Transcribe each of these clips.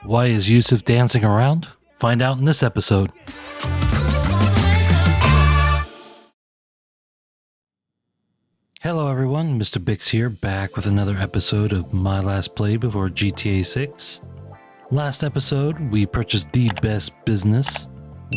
Why is Yusuf dancing around? Find out in this episode. Hello everyone, Mr. Bix here, back with another episode of my last play before GTA 6. Last episode, we purchased the best business,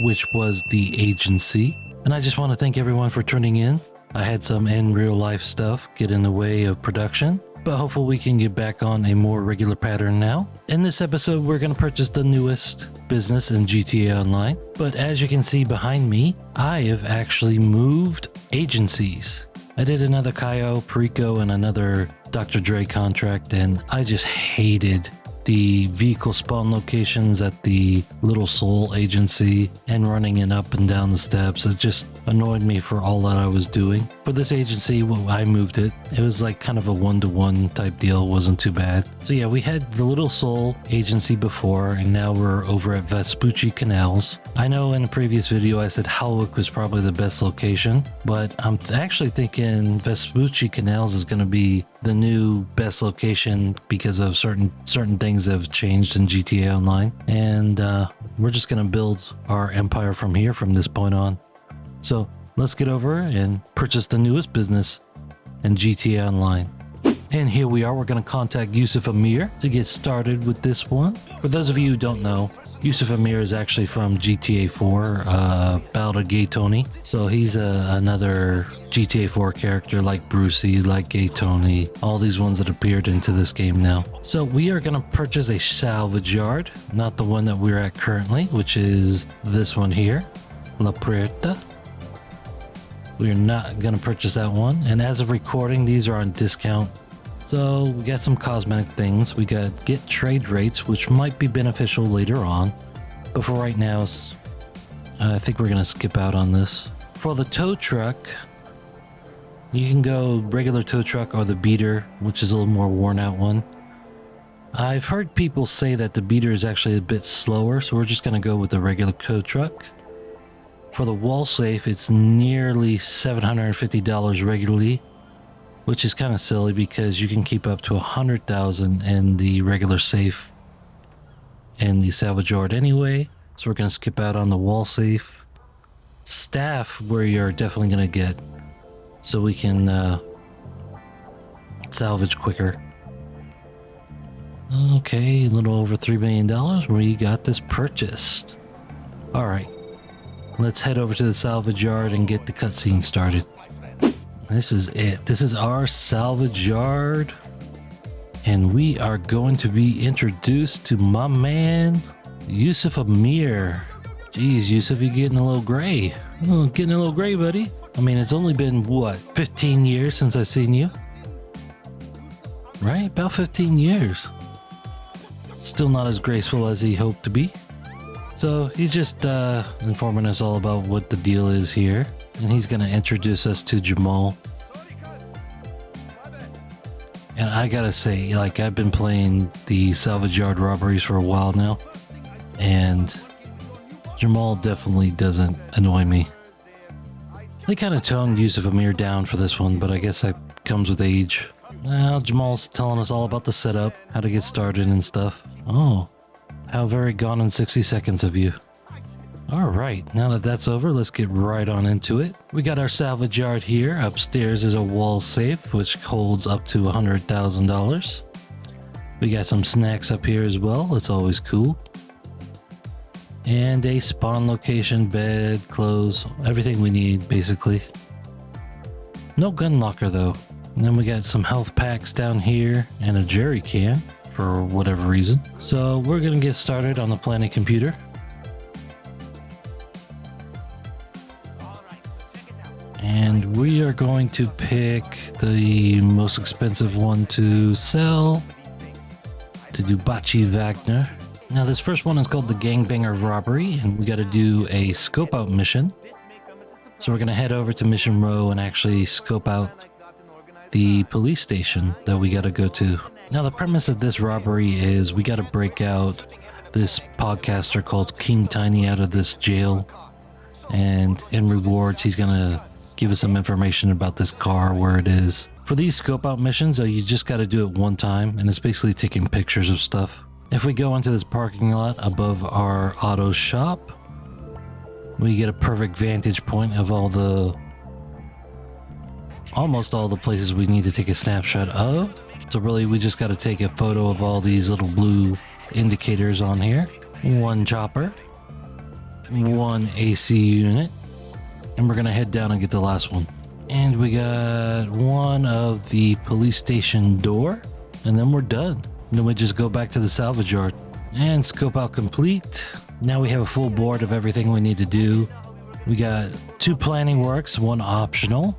which was the agency. And I just want to thank everyone for tuning in. I had some in real life stuff get in the way of production, but hopefully we can get back on a more regular pattern now. In this episode, we're going to purchase the newest business in GTA Online. But as you can see behind me, I have actually moved agencies. I did another Cayo, Perico, and another Dr. Dre contract, and I just hated the vehicle spawn locations at the Little Soul agency and running it up and down the steps. It just annoyed me for all that I was doing. For this agency, well, I moved it. It was like kind of a one-to-one type deal. Wasn't too bad. So yeah, we had the Little Soul agency before, and now we're over at Vespucci Canals. I know in a previous video I said Hellwick was probably the best location, but I'm actually thinking Vespucci Canals is going to be the new best location because of certain things that have changed in GTA Online, and we're just going to build our empire from here from this point on. So let's get over and purchase the newest business in GTA Online. And here we are. We're going to contact Yusuf Amir to get started with this one. For those of you who don't know, Yusuf Amir is actually from GTA 4, Battle of Gay Tony. So he's another GTA 4 character like Brucey, like Gay Tony, all these ones that appeared into this game now. So we are going to purchase a salvage yard, not the one that we're at currently, which is this one here, La Puerta. We're not going to purchase that one. And as of recording, these are on discount. So we got some cosmetic things. We got get trade rates, which might be beneficial later on. But for right now, I think we're going to skip out on this. For the tow truck, you can go regular tow truck or the beater, which is a little more worn out one. I've heard people say that the beater is actually a bit slower, so we're just going to go with the regular tow truck. For the wall safe, it's nearly $750 regularly, which is kind of silly because you can keep up to $100,000 in the regular safe and the salvage yard anyway. So we're going to skip out on the wall safe. Staff, where you're definitely going to get, so we can salvage quicker. Okay, a little over $3 million. We got this purchased. All right, let's head over to the salvage yard and get the cutscene started. This is it. This is our salvage yard. And we are going to be introduced to my man, Yusuf Amir. Jeez, Yusuf, you're getting a little gray. Getting a little gray, buddy. I mean, it's only been, what, 15 years since I've seen you? Right? About 15 years. Still not as graceful as he hoped to be. So he's just informing us all about what the deal is here. And he's going to introduce us to Jamal. And I gotta say, like, I've been playing the salvage yard robberies for a while now. And Jamal definitely doesn't annoy me. They kind of toned Yusuf Amir down for this one, but I guess that comes with age. Now Jamal's telling us all about the setup, how to get started and stuff. Oh, how very gone in 60 seconds of you. All right, now that that's over, let's get right on into it. We got our salvage yard here. Upstairs is a wall safe, which holds up to $100,000. We got some snacks up here as well. That's always cool. And a spawn location, bed, clothes, everything we need, basically. No gun locker, though. And then we got some health packs down here and a jerry can for whatever reason. So we're going to get started on the planet computer. And we are going to pick the most expensive one to sell, to do Bachi Wagner. Now this first one is called the Gangbanger Robbery, and we got to do a scope out mission. So we're going to head over to Mission Row and actually scope out the police station that we got to go to. Now the premise of this robbery is we got to break out this podcaster called King Tiny out of this jail. And in rewards, he's going to give us some information about this car, where it is. For these scope out missions, you just got to do it one time, and it's basically taking pictures of stuff. If we go into this parking lot above our auto shop, we get a perfect vantage point of almost all the places we need to take a snapshot of. So really we just got to take a photo of all these little blue indicators on here. One chopper, one AC unit, and we're gonna head down and get the last one. And we got one of the police station door, and then we're done. Then we just go back to the salvage yard and scope out complete. Now we have a full board of everything we need to do. We got 2 planning works, 1 optional,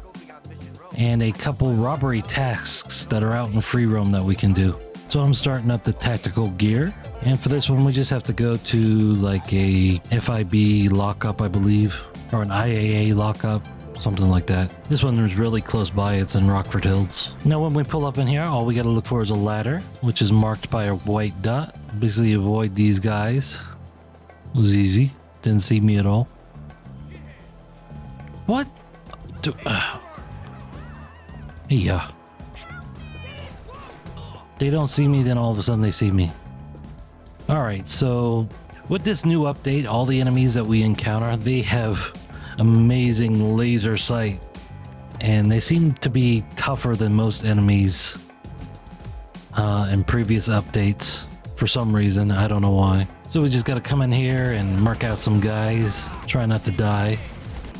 and a couple robbery tasks that are out in free roam that we can do. So I'm starting up the tactical gear, and for this one we just have to go to like a FIB lockup, I believe, or an IAA lockup, something like that. This one is really close by, it's in Rockford Hills. Now when we pull up in here, all we gotta look for is a ladder, which is marked by a white dot. Basically avoid these guys. It was easy, didn't see me at all. What? Yeah. They don't see me, then all of a sudden they see me. Alright, so with this new update, all the enemies that we encounter, they have amazing laser sight. And they seem to be tougher than most enemies in previous updates. For some reason, I don't know why. So we just gotta come in here and mark out some guys. Try not to die.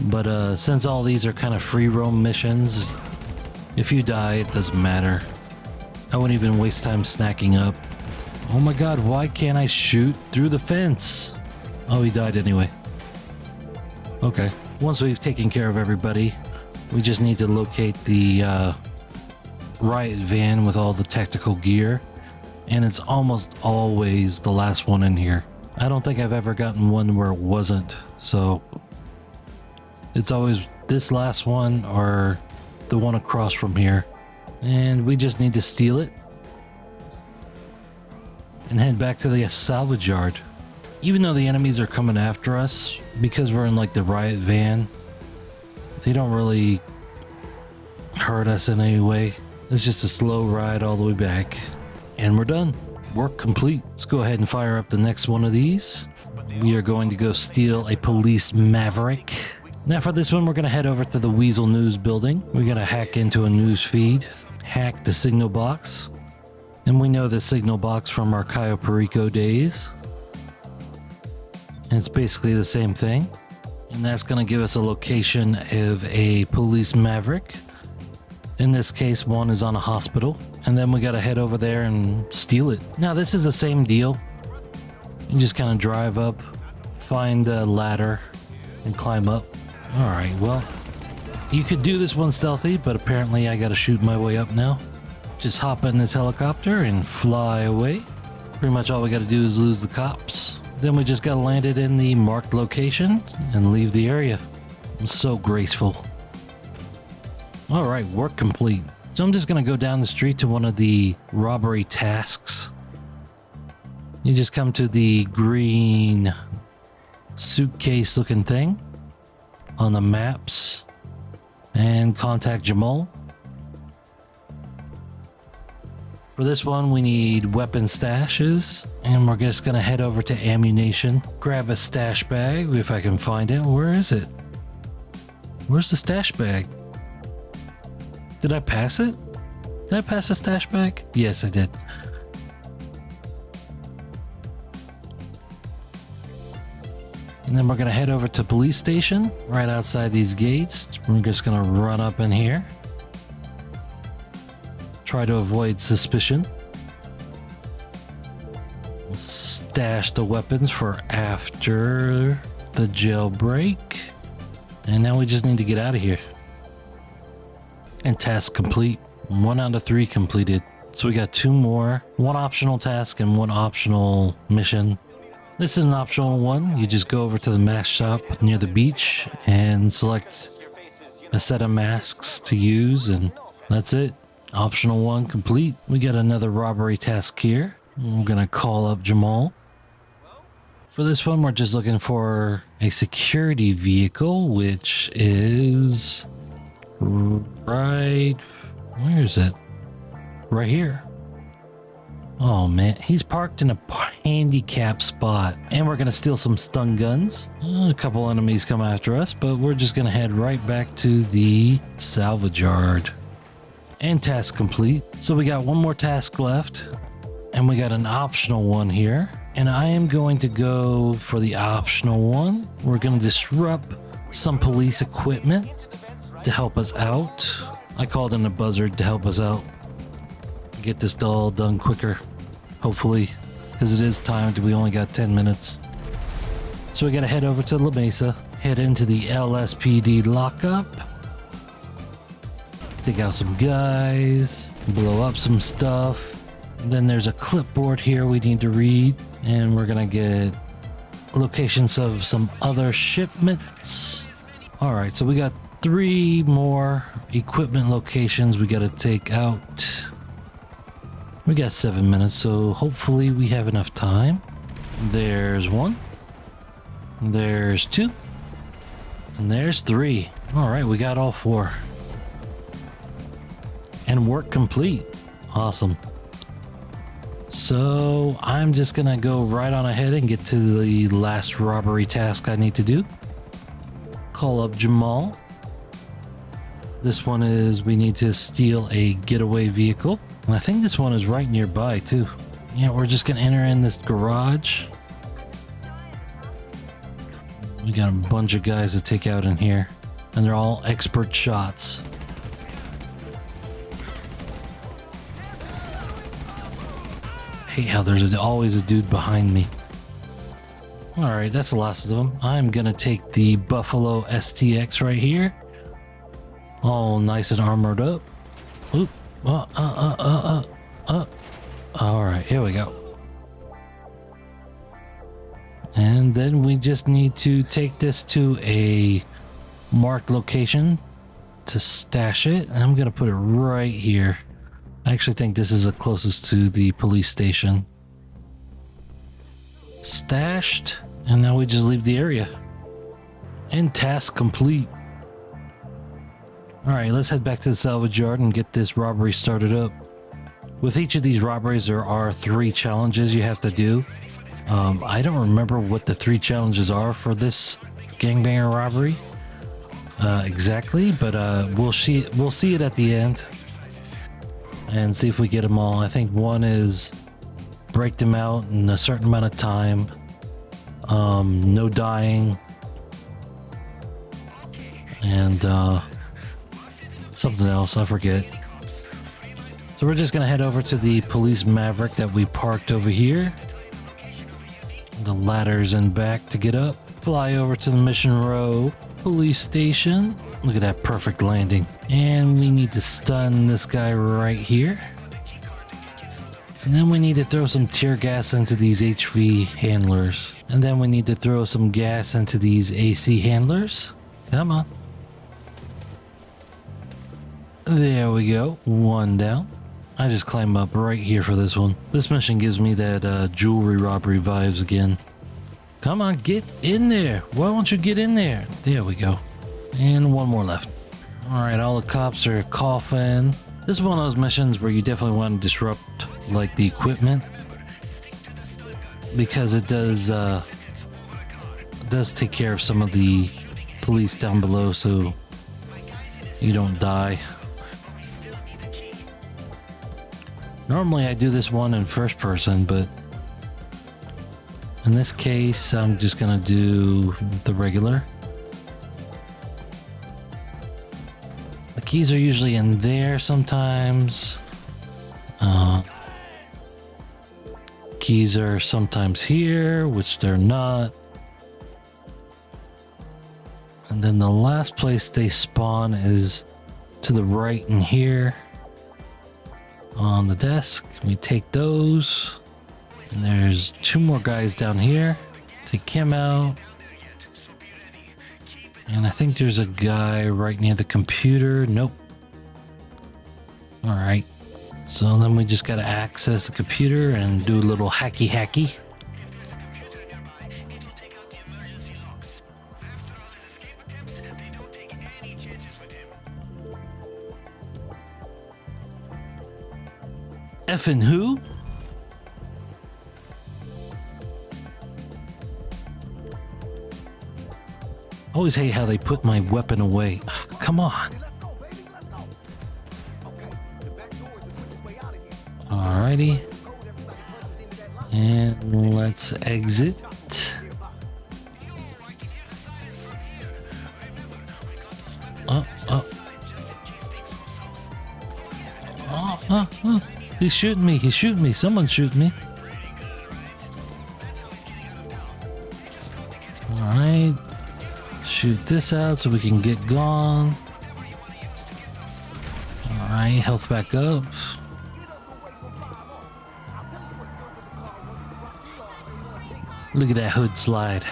But since all these are kind of free roam missions, if you die, it doesn't matter. I wouldn't even waste time snacking up. Oh my god, why can't I shoot through the fence? Oh, he died anyway. Okay. Once we've taken care of everybody, we just need to locate the riot van with all the tactical gear. And it's almost always the last one in here. I don't think I've ever gotten one where it wasn't. So it's always this last one or the one across from here. And we just need to steal it and head back to the salvage yard. Even though the enemies are coming after us, because we're in like the riot van, they don't really hurt us in any way. It's just a slow ride all the way back. And we're done. Work complete. Let's go ahead and fire up the next one of these. We are going to go steal a police maverick. Now for this one, we're going to head over to the Weasel News building. We're going to hack into a news feed, hack the signal box. And we know the signal box from our Cayo Perico days. And it's basically the same thing. And that's going to give us a location of a police maverick. In this case, one is on a hospital. And then we got to head over there and steal it. Now this is the same deal. You just kind of drive up, find a ladder, and climb up. Alright, well, you could do this one stealthy, but apparently I got to shoot my way up now. Just hop in this helicopter and fly away. Pretty much all we got to do is lose the cops. Then we just got to land it in the marked location and leave the area. It's so graceful. Alright, work complete. So I'm just going to go down the street to one of the robbery tasks. You just come to the green suitcase looking thing on the maps and contact Jamal. For this one, we need weapon stashes, and we're just going to head over to ammunition, grab a stash bag if I can find it. Where is it? Where's the stash bag? Did I pass it? Did I pass the stash bag? Yes, I did. And then we're going to head over to police station right outside these gates. We're just going to run up in here. Try to avoid suspicion. Stash the weapons for after the jailbreak. And now we just need to get out of here. And task complete. 1 out of 3 completed. So we got 2 more. 1 optional task and 1 optional mission. This is an optional one. You just go over to the mask shop near the beach and select a set of masks to use, and that's it. Optional 1 complete. We got another robbery task here. I'm gonna call up Jamal. For this one, we're just looking for a security vehicle, which is right... where is it? Right here. Oh man, he's parked in a handicap spot. And we're gonna steal some stun guns. A couple enemies come after us, but we're just gonna head right back to the salvage yard. And task complete. So we got one more task left. And we got an optional one here. And I am going to go for the optional one. We're gonna disrupt some police equipment to help us out. I called in a buzzard to help us out. Get this all done quicker, hopefully, because it is timed. We only got 10 minutes. So we gotta head over to La Mesa, head into the LSPD lockup, take out some guys, blow up some stuff. And then there's a clipboard here we need to read, and we're gonna get locations of some other shipments. All right, so we got 3 more equipment locations we gotta take out. We got 7 minutes, so hopefully we have enough time. There's 1. There's 2. And there's 3. All right, we got all 4. And work complete. Awesome. So I'm just gonna go right on ahead and get to the last robbery task I need to do. Call up Jamal. This one is we need to steal a getaway vehicle. And I think this one is right nearby too. Yeah, we're just gonna enter in this garage. We got a bunch of guys to take out in here, and they're all expert shots. I hate how there's always a dude behind me. All right, that's the last of them. I'm gonna take the Buffalo STX right here. All nice and armored up. Oop. All right, here we go. And then we just need to take this to a marked location to stash it. And I'm gonna put it right here. I actually think this is the closest to the police station. Stashed, and now we just leave the area. And task complete. All right, let's head back to the salvage yard and get this robbery started up. With each of these robberies, there are 3 challenges you have to do. I don't remember what the 3 challenges are for this gangbanger robbery exactly, but we'll see it at the end and see if we get them all. I think one is break them out in a certain amount of time, no dying, and something else, I forget. So we're just gonna head over to the police Maverick that we parked over here. The ladders in back to get up. Fly over to the Mission Row police station. Look at that perfect landing. And we need to stun this guy right here. And then we need to throw some tear gas into these HV handlers. And then we need to throw some gas into these AC handlers. Come on. There we go. 1 down. I just climb up right here for this one. This mission gives me that jewelry robbery vibes again. Come on, get in there. Why won't you get in there? There we go. And 1 more left. All right, all the cops are coughing. This is one of those missions where you definitely want to disrupt like the equipment, because it does take care of some of the police down below, so you don't die. Normally I do this one in first person, but in this case I'm just gonna do the regular. The keys are usually in there sometimes. Keys are sometimes here, which they're not. And then the last place they spawn is to the right in here. On the desk, we take those, and there's 2 more guys down here. Take him out, and I think there's a guy right near the computer. Nope. All right, so then we just gotta access the computer and do a little hacky. Effing who? Always hate how they put my weapon away. Come on. Alrighty. And let's exit. Oh. He's shooting me. He's shooting me. Someone's shooting me. Alright. Shoot this out so we can get gone. Alright, health back up. Look at that hood slide.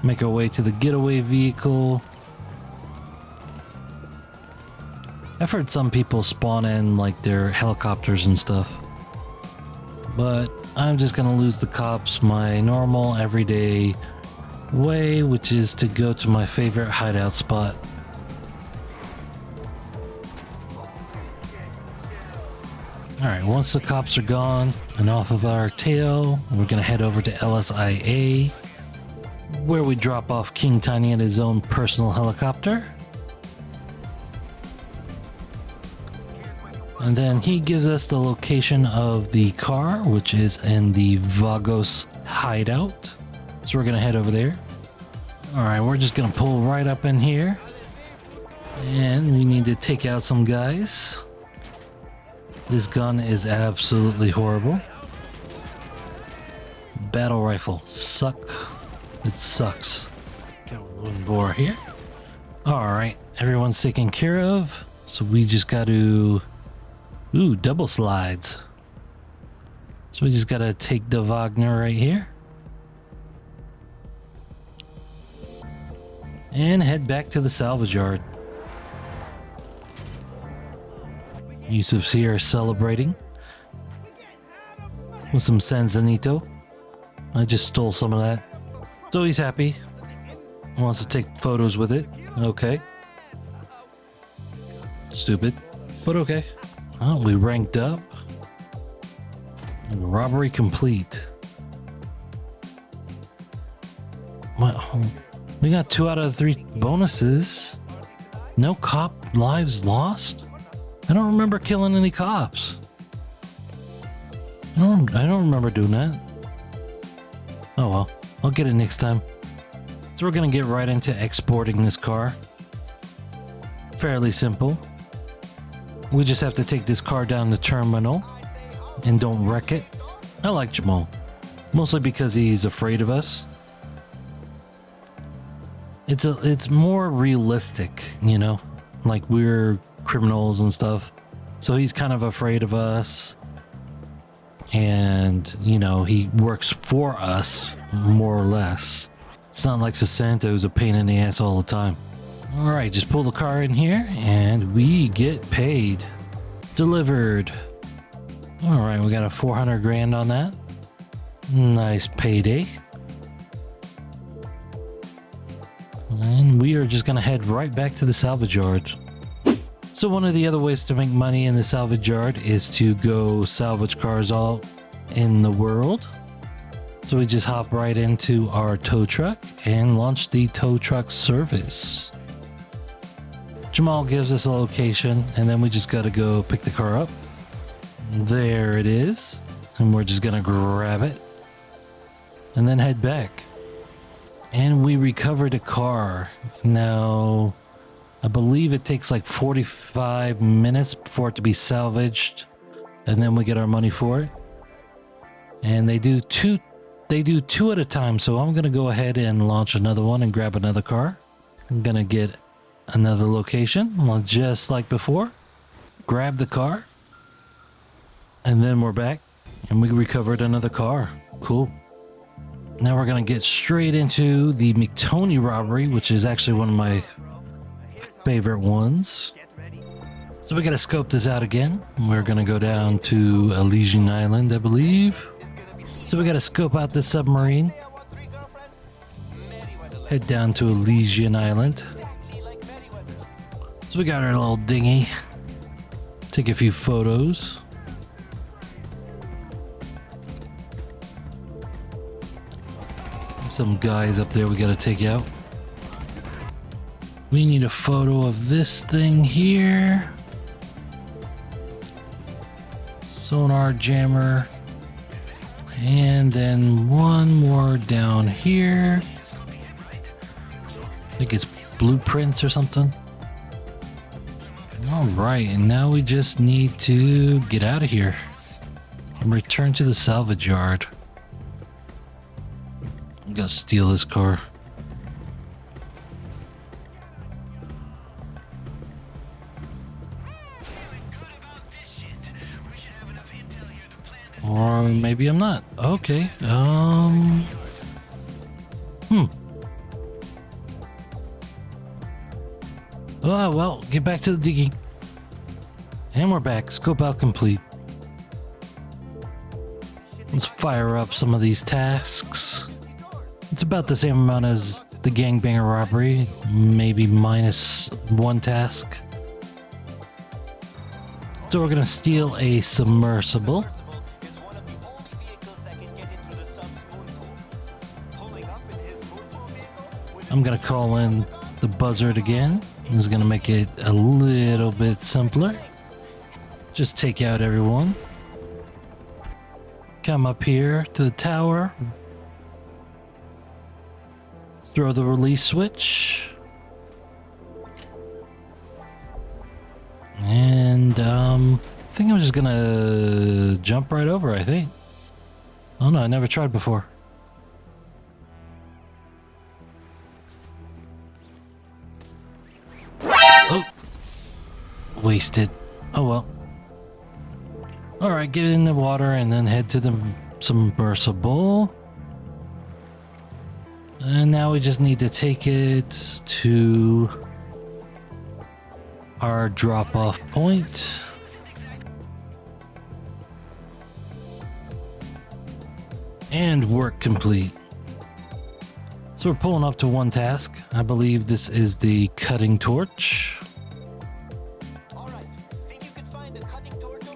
Make our way to the getaway vehicle. I've heard some people spawn in like their helicopters and stuff. But I'm just gonna lose the cops my normal everyday way, which is to go to my favorite hideout spot. Alright, once the cops are gone and off of our tail, we're gonna head over to LSIA, where we drop off King Tiny in his own personal helicopter. And then he gives us the location of the car, which is in the Vagos hideout. So we're gonna head over there. Alright, we're just gonna pull right up in here. And we need to take out some guys. This gun is absolutely horrible. Battle rifle. Suck. It sucks. Got one more here. Alright, everyone's taken care of. So we just gotta... Ooh, double slides. So we just gotta take the Wagner right here. And head back to the salvage yard. Yusuf's here celebrating with some Sanzanito. I just stole some of that. So he's happy. He wants to take photos with it. Okay. Stupid, but okay. Well, we ranked up. And robbery complete. Well, we got 2 out of 3 bonuses. No cop lives lost? I don't remember killing any cops. I don't remember doing that. Oh well, I'll get it next time. So we're gonna get right into exporting this car. Fairly simple. We just have to take this car down the terminal and don't wreck it. I like Jamal, mostly because he's afraid of us. It's more realistic, you know, like we're criminals and stuff, so he's kind of afraid of us, and you know, he works for us more or less. It's not like Sasanta, who's a pain in the ass all the time. All right, just pull the car in here and we get paid. Delivered. All right, we got a 400 grand on that. Nice payday. And we are just gonna head right back to the salvage yard. So one of the other ways to make money in the salvage yard is to go salvage cars all in the world. So we just hop right into our tow truck and launch the tow truck service. Jamal gives us a location and then we just gotta go pick the car up. There it is. And we're just gonna grab it and then head back. And we recovered a car. Now, I believe it takes like 45 minutes for it to be salvaged, and then we get our money for it. And they do two at a time, so I'm gonna go ahead and launch another one and grab another car. I'm gonna get another location, just like before. Grab the car, and then we're back, and we recovered another car. Cool. Now we're gonna get straight into the McTony robbery, which is actually one of my favorite ones. So we gotta scope this out again. We're gonna go down to Elysian Island, I believe. So we gotta scope out this submarine. Head down to Elysian Island. So we got our little dinghy. Take a few photos. Some guys up there we gotta take out. We need a photo of this thing here. Sonar jammer. And then one more down here. I think it's blueprints or something. Alright, and now we just need to get out of here and return to the salvage yard. I'm gonna steal this car. Or maybe I'm not. Okay. Oh, well, get back to the digging. And we're back. Scope out complete. Let's fire up some of these tasks. It's about the same amount as the gangbanger robbery, maybe minus one task. So we're gonna steal a submersible. I'm gonna call in the buzzard again. This is gonna make it a little bit simpler. Just take out everyone. Come up here to the tower. Throw the release switch. And I think I'm just gonna jump right over, I think. Oh no, I never tried before. Oh! Wasted. Oh well. Alright, get in the water and then head to the submersible. And now we just need to take it to our drop-off point. And work complete. So we're pulling up to one task. I believe this is the cutting torch.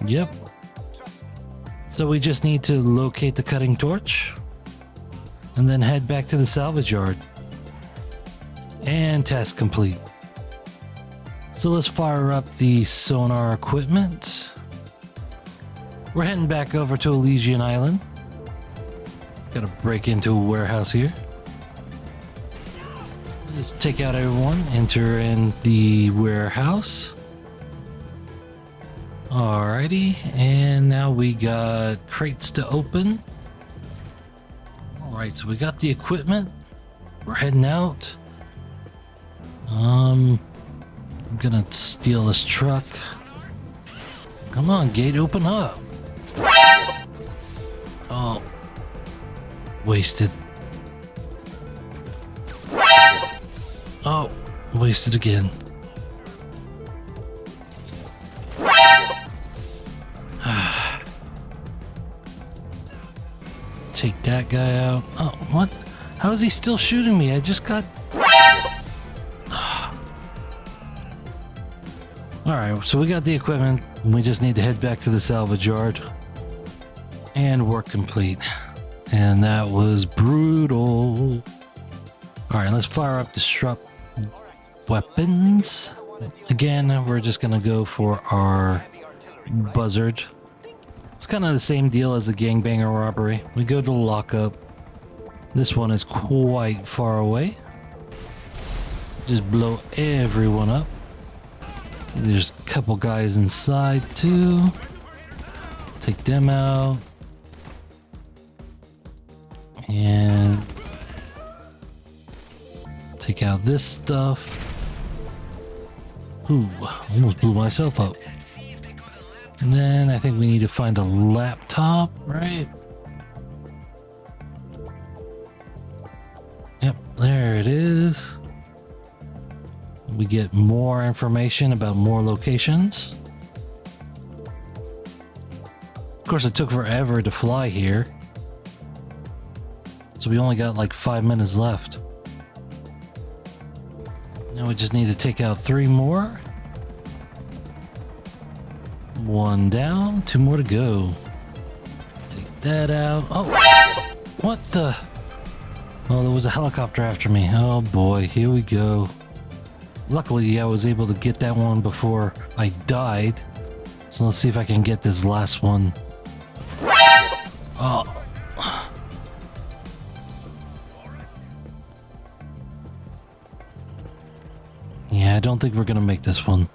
Yep. So we just need to locate the cutting torch and then head back to the salvage yard. And task complete. So let's fire up the sonar equipment. We're heading back over to Elysian Island. Gotta break into a warehouse here. Just take out everyone, enter in the warehouse. Alrighty, and now we got crates to open. Alright, so we got the equipment. We're heading out. I'm gonna steal this truck. Come on, gate, open up. Oh, wasted. Oh, wasted again. Take that guy out. Oh, what? How is he still shooting me? I just got... Alright, so we got the equipment. We just need to head back to the salvage yard. And work complete. And that was brutal. Alright, let's fire up disrupt weapons. Again, we're just gonna go for our buzzard. It's kind of the same deal as a gangbanger robbery. We go to the lockup. This one is quite far away. Just blow everyone up. There's a couple guys inside too. Take them out. And take out this stuff. Ooh, almost blew myself up. And then I think we need to find a laptop, right? Yep, there it is. We get more information about more locations. Of course, it took forever to fly here. So we only got like 5 minutes left. Now we just need to take out 3 more. 1 down, 2 more to go. Take that out. Oh, what the? Oh, there was a helicopter after me. Oh boy, here we go. Luckily, I was able to get that one before I died. So let's see if I can get this last one. Oh. Yeah, I don't think we're gonna make this one.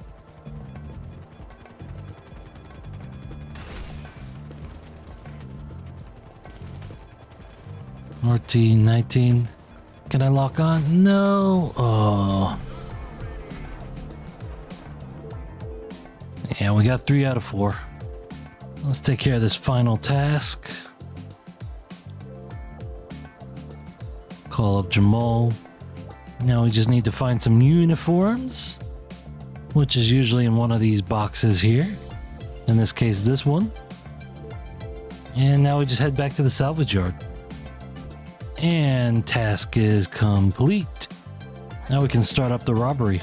RT19. Can I lock on? No. Oh. Yeah, we got 3 out of 4. Let's take care of this final task. Call up Jamal. Now we just need to find some uniforms, which is usually in one of these boxes here. In this case, this one. And now we just head back to the salvage yard. And task is complete. Now we can start up the robbery.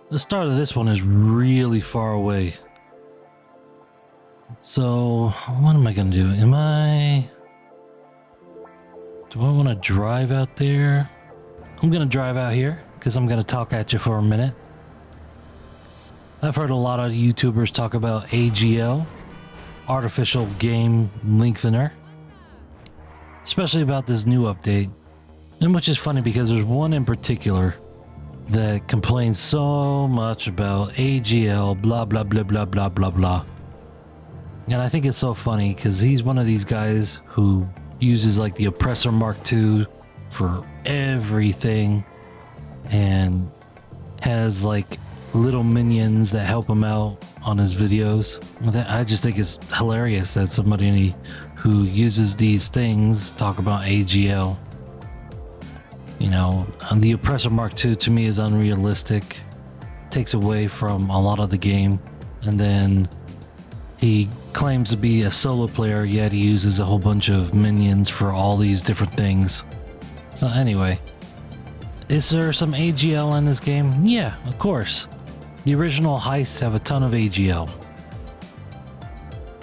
The start of this one is really far away. So, what am I gonna do? Do I want to drive out there? I'm gonna drive out here because I'm gonna talk at you for a minute. I've heard a lot of YouTubers talk about AGL, artificial game lengthener, especially about this new update. And which is funny because there's one in particular that complains so much about AGL, blah, blah, blah, blah, blah, blah, blah. And I think it's so funny because he's one of these guys who uses like the Oppressor Mark II for everything and has like little minions that help him out on his videos. I just think it's hilarious that somebody who uses these things talk about AGL. You know, the Oppressor Mark II to me is unrealistic, takes away from a lot of the game, and then he claims to be a solo player, yet he uses a whole bunch of minions for all these different things. So anyway, is there some AGL in this game? Yeah, of course. The original heists have a ton of AGL.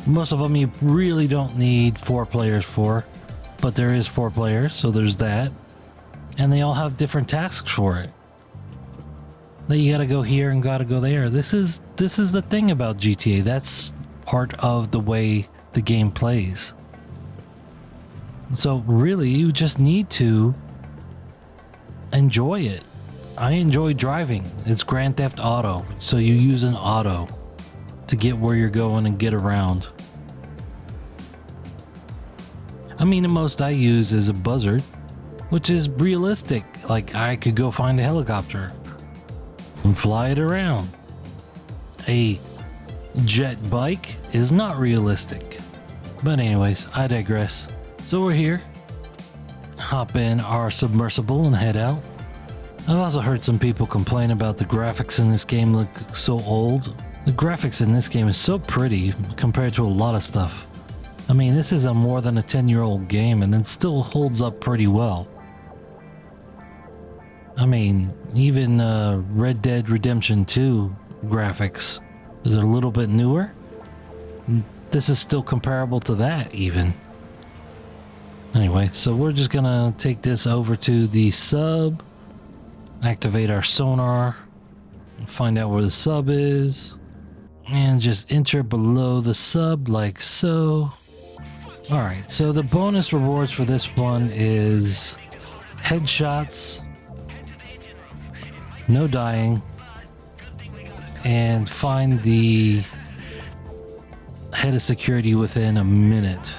Most of them you really don't need 4 players for, but there is 4 players, so there's that. And they all have different tasks for it. That you gotta go here and gotta go there. This is the thing about GTA. That's part of the way the game plays. So really, you just need to enjoy it. I enjoy driving. It's Grand Theft Auto. So you use an auto to get where you're going and get around. I mean, the most I use is a buzzard, which is realistic. Like, I could go find a helicopter and fly it around. A jet bike is not realistic. But anyways, I digress. So we're here. Hop in our submersible and head out. I've also heard some people complain about the graphics in this game look so old. The graphics in this game is so pretty compared to a lot of stuff. I mean, this is a more than a 10-year-old game and it still holds up pretty well. I mean, even Red Dead Redemption 2 graphics is a little bit newer. This is still comparable to that even. Anyway, so we're just gonna take this over to the sub, activate our sonar, and find out where the sub is, and just enter below the sub like so. Alright, so the bonus rewards for this one is headshots, no dying, and find the head of security within a minute.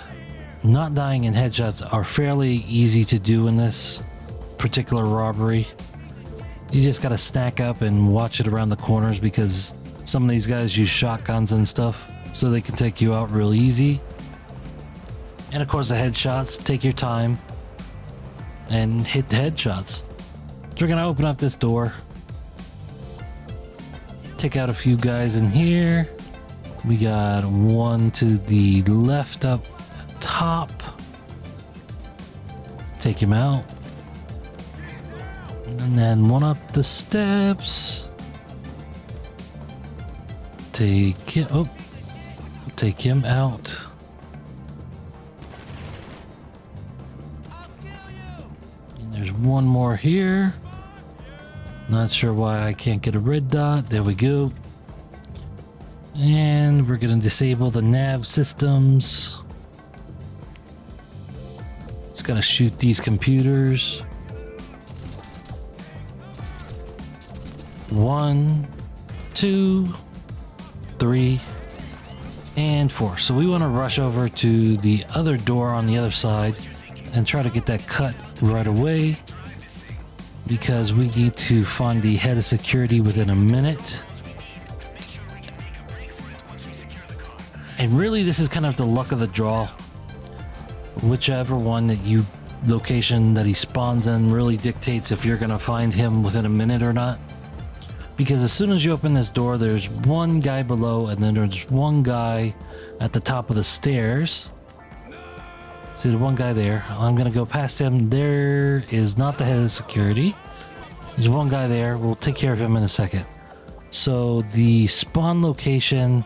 Not dying and headshots are fairly easy to do in this particular robbery. You just gotta stack up and watch it around the corners because some of these guys use shotguns and stuff so they can take you out real easy. And of course the headshots, take your time and hit the headshots. So we're gonna open up this door, take out a few guys in here. We got one to the left up top. Let's take him out. And then one up the steps. take him. Oh, take him out. And there's one more here. Not sure why I can't get a red dot. There we go. And we're going to disable the nav systems. It's going to shoot these computers. 1, 2, 3, and 4. So we want to rush over to the other door on the other side and try to get that cut right away, because we need to find the head of security within a minute. And really, this is kind of the luck of the draw. Whichever one that location that he spawns in really dictates if you're going to find him within a minute or not. Because as soon as you open this door, there's one guy below, and then there's one guy at the top of the stairs. See the one guy there. I'm going to go past him. There is not the head of security. There's one guy there. We'll take care of him in a second. So the spawn location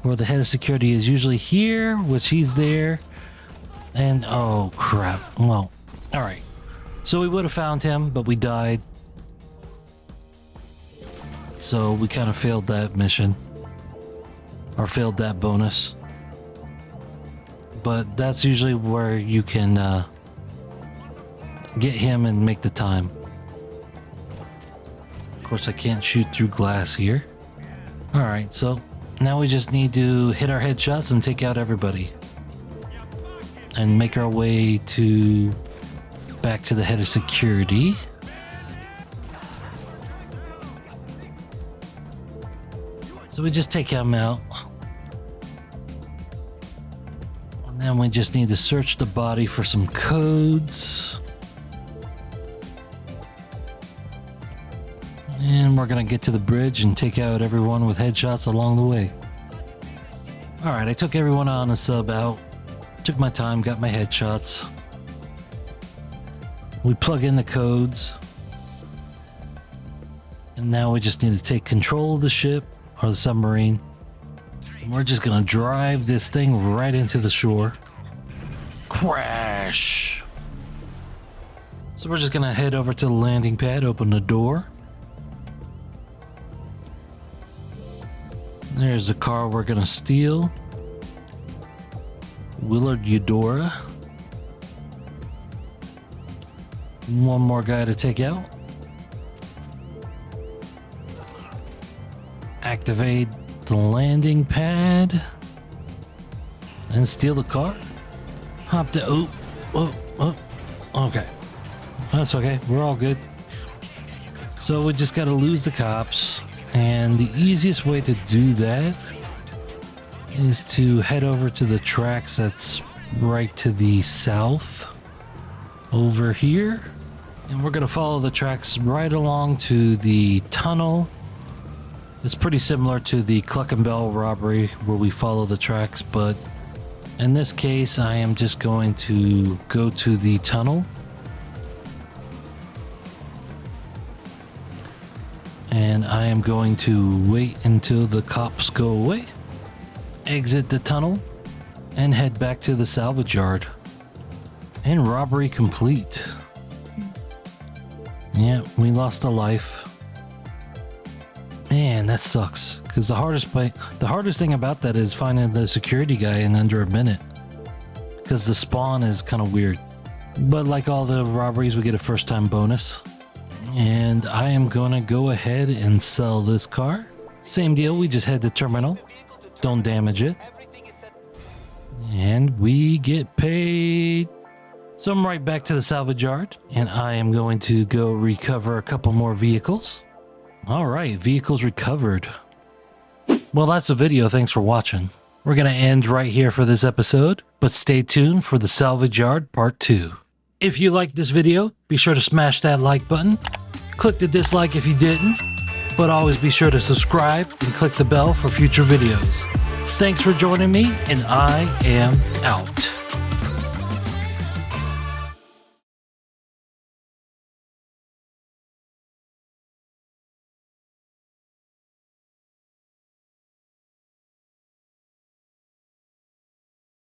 where the head of security is usually here, which he's there. And oh crap. Well, all right. So we would have found him, but we died. So we kind of failed that mission, or failed that bonus. But that's usually where you can get him and make the time. Of course, I can't shoot through glass here. All right, so now we just need to hit our headshots and take out everybody, and make our way back to the head of security. So we just take him out. And then we just need to search the body for some codes. And we're going to get to the bridge and take out everyone with headshots along the way. Alright, I took everyone on a sub out. Took my time, got my headshots. We plug in the codes. And now we just need to take control of the ship, or the submarine. And we're just gonna drive this thing right into the shore. Crash! So we're just gonna head over to the landing pad, open the door. There's the car we're gonna steal. Willard Eudora. One more guy to take out. Activate the landing pad and steal the car. Hop to okay. That's okay. We're all good. So we just got to lose the cops, and the easiest way to do that is to head over to the tracks that's right to the south over here, and we're going to follow the tracks right along to the tunnel. It's pretty similar to the Cluck and Bell robbery where we follow the tracks, but in this case I am just going to go to the tunnel. And I am going to wait until the cops go away, exit the tunnel, and head back to the salvage yard. And robbery complete. Yeah, we lost a life. Man, that sucks. Because the hardest thing about that is finding the security guy in under a minute. Because the spawn is kind of weird. But like all the robberies, we get a first time bonus. And I am gonna go ahead and sell this car. Same deal, we just head to terminal. Don't damage it. And we get paid. So I'm right back to the salvage yard, and I am going to go recover a couple more vehicles. All right, vehicles recovered. Well, that's the video. Thanks for watching. We're going to end right here for this episode, but stay tuned for the Salvage Yard Part 2. If you liked this video, be sure to smash that like button. Click the dislike if you didn't, but always be sure to subscribe and click the bell for future videos. Thanks for joining me, and I am out.